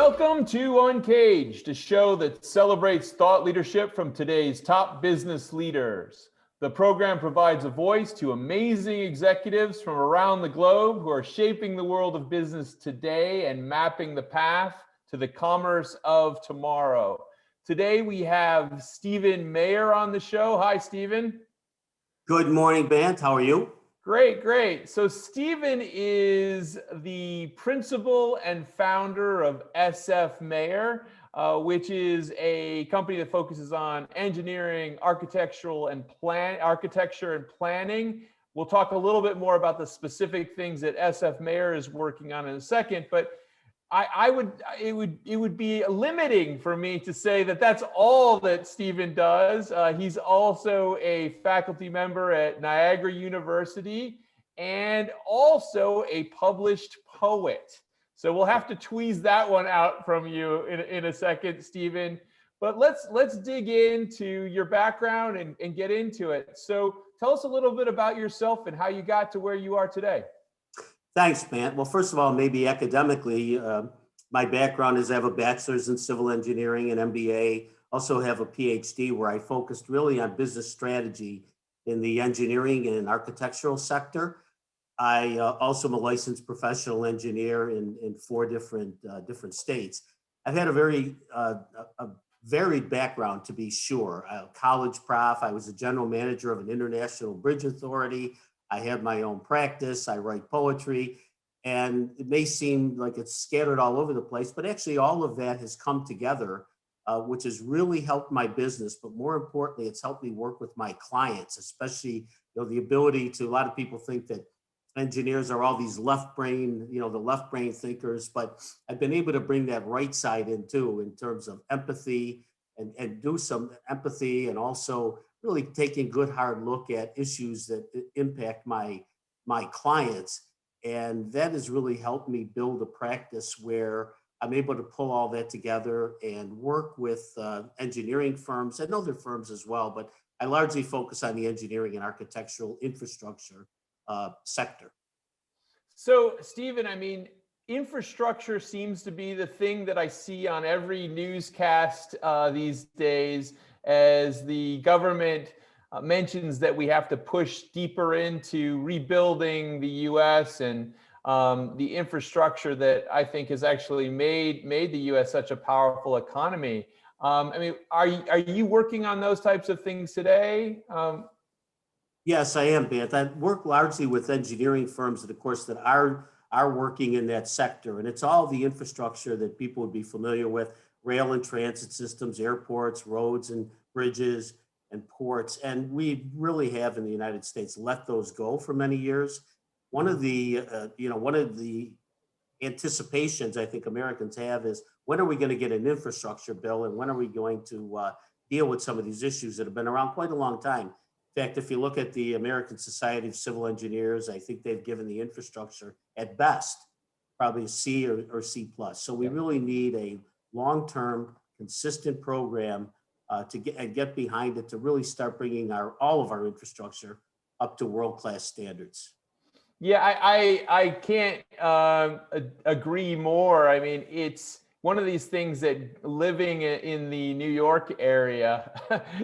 Welcome to UNCAGED, a show that celebrates thought leadership from today's top business leaders. The program provides a voice to amazing executives from around the globe who are shaping the world of business today and mapping the path to the commerce of tomorrow. Today we have Stephen Mayer on the show. Hi, Stephen. Good morning, Bant. How are you? Great. So Stephen is the principal and founder of SF Mayer, which is a company that focuses on engineering, architecture and planning. We'll talk a little bit more about the specific things that SF Mayer is working on in a second, but it would be limiting for me to say that that's all that Stephen does. He's also a faculty member at Niagara University and also a published poet. So we'll have to tweeze that one out from you in a second, Stephen. But let's dig into your background and get into it. So tell us a little bit about yourself and how you got to where you are today. Thanks, Bant. Well, first of all, maybe academically, my background is I have a bachelor's in civil engineering and MBA, also have a PhD where I focused really on business strategy in the engineering and architectural sector. I also am a licensed professional engineer in four different states. I've had a very varied background, to be sure. A college prof, I was a general manager of an international bridge authority. I have my own practice, I write poetry, and it may seem like it's scattered all over the place, but actually all of that has come together, which has really helped my business. But more importantly, it's helped me work with my clients, especially the ability to, a lot of people think that engineers are all these left brain, the left brain thinkers, but I've been able to bring that right side in too, in terms of empathy and do some empathy and also really taking a good hard look at issues that impact my clients. And that has really helped me build a practice where I'm able to pull all that together and work with engineering firms and other firms as well. But I largely focus on the engineering and architectural infrastructure sector. So, Stephen, infrastructure seems to be the thing that I see on every newscast these days, as the government mentions that we have to push deeper into rebuilding the U.S. and the infrastructure that I think has actually made the U.S. such a powerful economy. Are you working on those types of things today? Yes, I am, Bant. I work largely with engineering firms that, of course, that are working in that sector. And it's all the infrastructure that people would be familiar with: rail and transit systems, airports, roads and bridges and ports. And we really have in the United States let those go for many years. One of the anticipations I think Americans have is, when are we going to get an infrastructure bill, and when are we going to deal with some of these issues that have been around quite a long time? In fact, if you look at the American Society of Civil Engineers, I think they've given the infrastructure at best probably a C or C plus. So we really need a long-term, consistent program to get behind it, to really start bringing all of our infrastructure up to world-class standards. Yeah, I can't agree more. It's one of these things that, living in the New York area,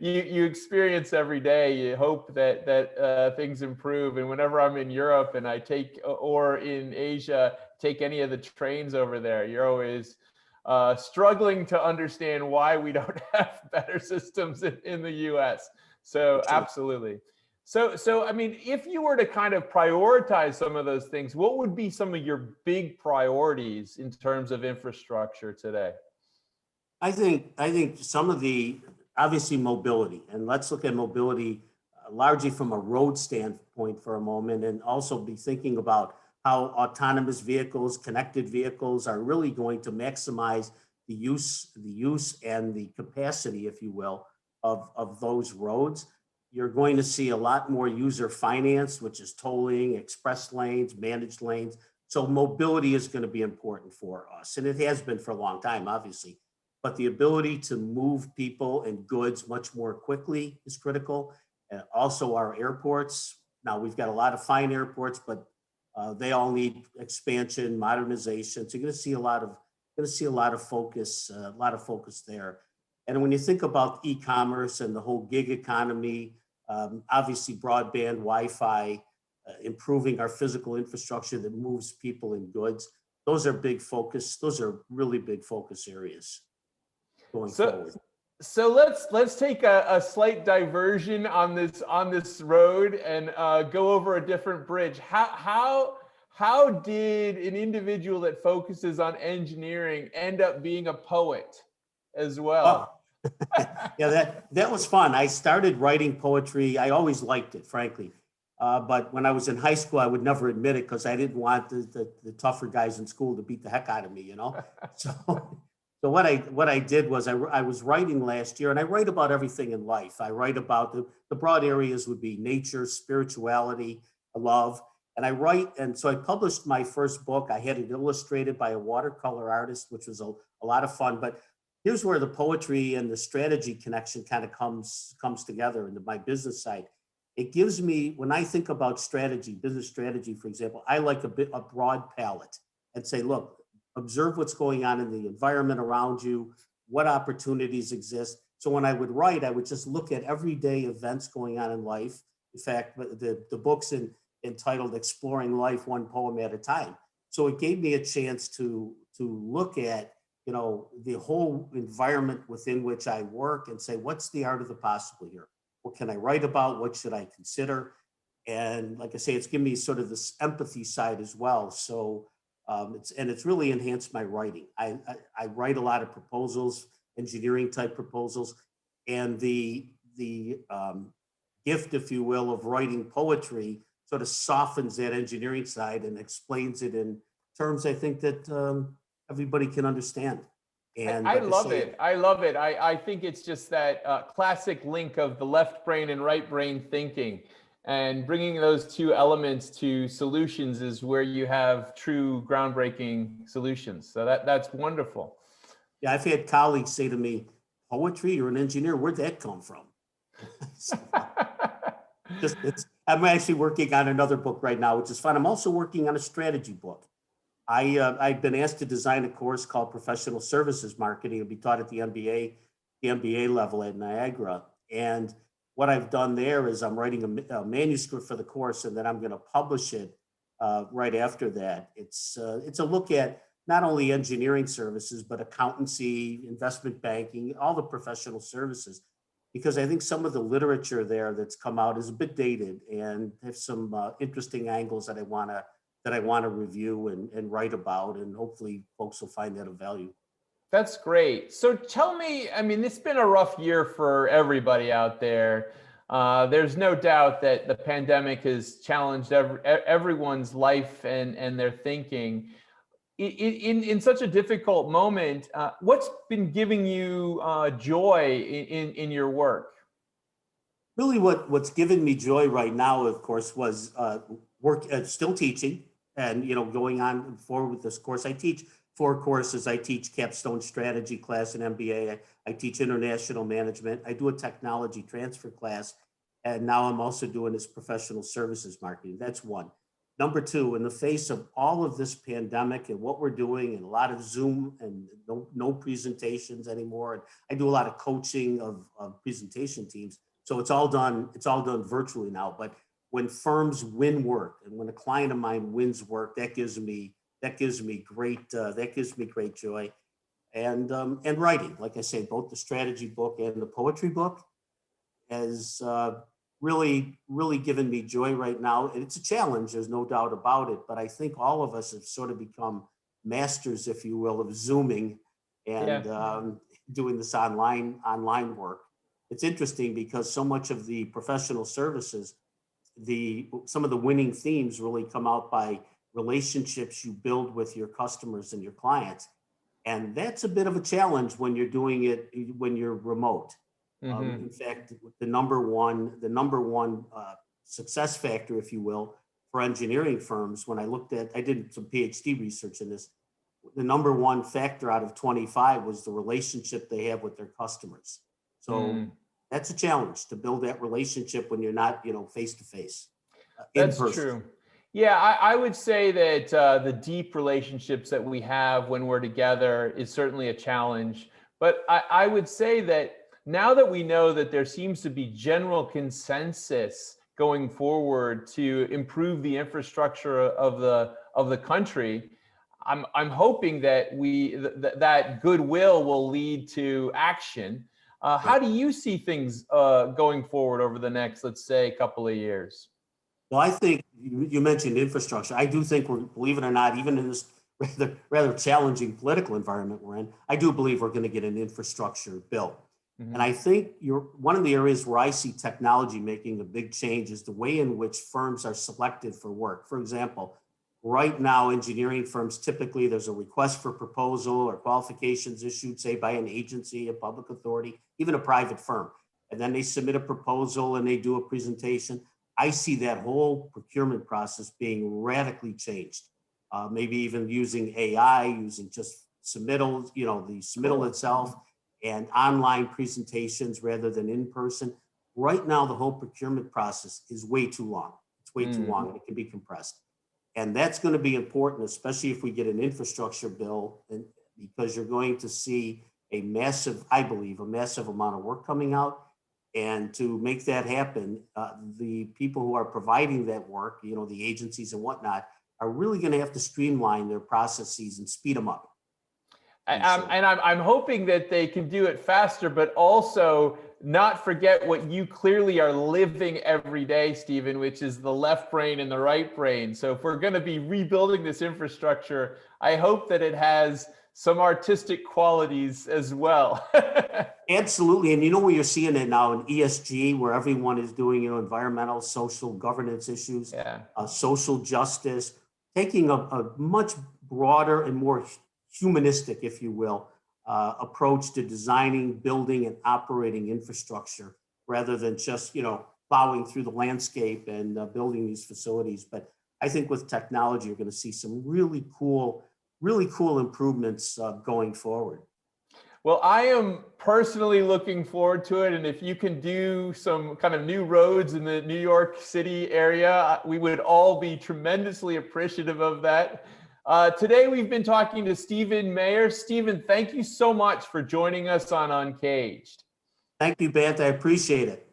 you experience every day. You hope that things improve. And whenever I'm in Europe and or in Asia, take any of the trains over there, you're always struggling to understand why we don't have better systems in the U.S. So absolutely. So if you were to kind of prioritize some of those things, what would be some of your big priorities in terms of infrastructure today? I think some of the, obviously, mobility, and let's look at mobility largely from a road standpoint for a moment, and also be thinking about how autonomous vehicles, connected vehicles are really going to maximize the use and the capacity, if you will, of those roads. You're going to see a lot more user finance, which is tolling, express lanes, managed lanes. So mobility is going to be important for us. And it has been for a long time, obviously. But the ability to move people and goods much more quickly is critical. And also our airports. Now, we've got a lot of fine airports, but they all need expansion, modernization. So you're going to see a lot of going to see a lot of focus there. And when you think about e-commerce and the whole gig economy, obviously broadband, Wi-Fi, improving our physical infrastructure that moves people and goods, those are big focus. Those are really big focus areas going forward. So let's take a slight diversion on this road and go over a different bridge. How did an individual that focuses on engineering end up being a poet as well? Oh, yeah, that was fun. I started writing poetry. I always liked it, frankly. But when I was in high school, I would never admit it because I didn't want the tougher guys in school to beat the heck out of me, you know? So what I did was I was writing last year, and I write about everything in life. I write about the broad areas would be nature, spirituality, love. And I write, and so I published my first book. I had it illustrated by a watercolor artist, which was a lot of fun. But here's where the poetry and the strategy connection kind of comes together into my business side. It gives me, when I think about strategy, business strategy, for example, I like a broad palette and say, look, observe what's going on in the environment around you, what opportunities exist. So when I would write, I would just look at everyday events going on in life. In fact, the book's entitled Exploring Life One Poem at a Time. So it gave me a chance to look at, you know, the whole environment within which I work and say, what's the art of the possible here? What can I write about? What should I consider? And like I say, it's given me sort of this empathy side as well. So it's really enhanced my writing. I write a lot of proposals, engineering type proposals, and the gift, if you will, of writing poetry sort of softens that engineering side and explains it in terms I think that everybody can understand. And I like love it. I love it. I think it's just that classic link of the left brain and right brain thinking, and bringing those two elements to solutions is where you have true groundbreaking solutions. So that's wonderful. Yeah, I've had colleagues say to me, poetry, you're an engineer, where'd that come from? So, I'm actually working on another book right now, which is fun. I'm also working on a strategy book. I've been asked to design a course called Professional Services Marketing. It'll be taught at the MBA level at Niagara. And what I've done there is I'm writing a manuscript for the course, and then I'm going to publish it right after that. It's a look at not only engineering services, but accountancy, investment banking, all the professional services, because I think some of the literature there that's come out is a bit dated and has some interesting angles that I want to review and write about, and hopefully folks will find that of value. That's great. So tell me, I mean, it's been a rough year for everybody out there. There's no doubt that the pandemic has challenged everyone's life and their thinking. In such a difficult moment, what's been giving you joy in your work? Really, what's given me joy right now, of course, was still teaching, and going on forward with this course. I teach 4 courses. I teach capstone strategy class and MBA. I teach international management. I do a technology transfer class, and now I'm also doing this professional services marketing. That's one. Number two, in the face of all of this pandemic and what we're doing, and a lot of Zoom and no presentations anymore, and I do a lot of coaching of presentation teams. So it's all done virtually now. But when firms win work, and when a client of mine wins work, that gives me great joy. And writing, like I say, both the strategy book and the poetry book has really given me joy right now. And it's a challenge, there's no doubt about it. But I think all of us have sort of become masters, if you will, of Zooming and doing this online work. It's interesting because so much of the professional services, some of the winning themes really come out by relationships you build with your customers and your clients. And that's a bit of a challenge when you're doing it when you're remote. In fact, the number one success factor, if you will, for engineering firms, when I did some PhD research in this, the number one factor out of 25 was the relationship they have with their customers. So that's a challenge, to build that relationship when you're not, face to face. That's true. Yeah, I would say that the deep relationships that we have when we're together is certainly a challenge. But I would say that now that we know that there seems to be general consensus going forward to improve the infrastructure of the country, I'm hoping that that goodwill will lead to action. How do you see things going forward over the next, let's say, couple of years? Well, I think you mentioned infrastructure. I do think we're, believe it or not, even in this rather challenging political environment we're in, I do believe we're going to get an infrastructure bill. And Mhm. I think you're one of the areas where I see technology making a big change is the way in which firms are selected for work. For example, right now, engineering firms typically there's a request for proposal or qualifications issued, say, by an agency, a public authority, even a private firm. And then they submit a proposal and they do a presentation. I see that whole procurement process being radically changed. Maybe even using AI, using just submittals, the submittal itself and online presentations rather than in person. Right now, the whole procurement process is way too long. It's way too long and it can be compressed. And that's going to be important, especially if we get an infrastructure bill, and because you're going to see a massive, I believe, a massive amount of work coming out. And to make that happen, the people who are providing that work, the agencies and whatnot, are really going to have to streamline their processes and speed them up. I'm hoping that they can do it faster, but also not forget what you clearly are living every day, Stephen, which is the left brain and the right brain. So if we're going to be rebuilding this infrastructure, I hope that it has some artistic qualities as well. Absolutely. And you know where you're seeing it now in ESG, where everyone is doing, environmental, social governance issues, Yeah. social justice, taking a much broader and more humanistic, if you will, approach to designing, building, and operating infrastructure rather than just, plowing through the landscape and building these facilities. But I think with technology, you're going to see some really cool improvements going forward. Well, I am personally looking forward to it. And if you can do some kind of new roads in the New York City area, we would all be tremendously appreciative of that. Today, we've been talking to Stephen Mayer. Stephen, thank you so much for joining us on Uncaged. Thank you, Bant. I appreciate it.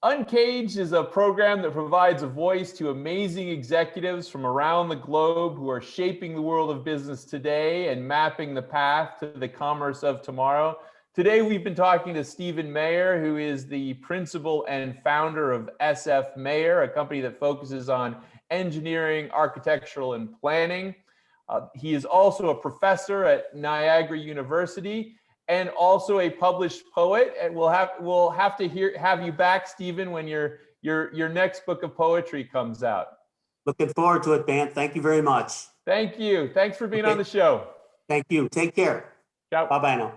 Uncaged is a program that provides a voice to amazing executives from around the globe who are shaping the world of business today and mapping the path to the commerce of tomorrow. Today, we've been talking to Stephen Mayer, who is the principal and founder of SF Mayer, a company that focuses on engineering, architectural, and planning. He is also a professor at Niagara University and also a published poet. And we'll have to have you back, Stephen, when your next book of poetry comes out. Looking forward to it, Bant. Thank you very much. Thank you. Thanks for being on the show. Thank you. Take care. Ciao. Bye-bye now.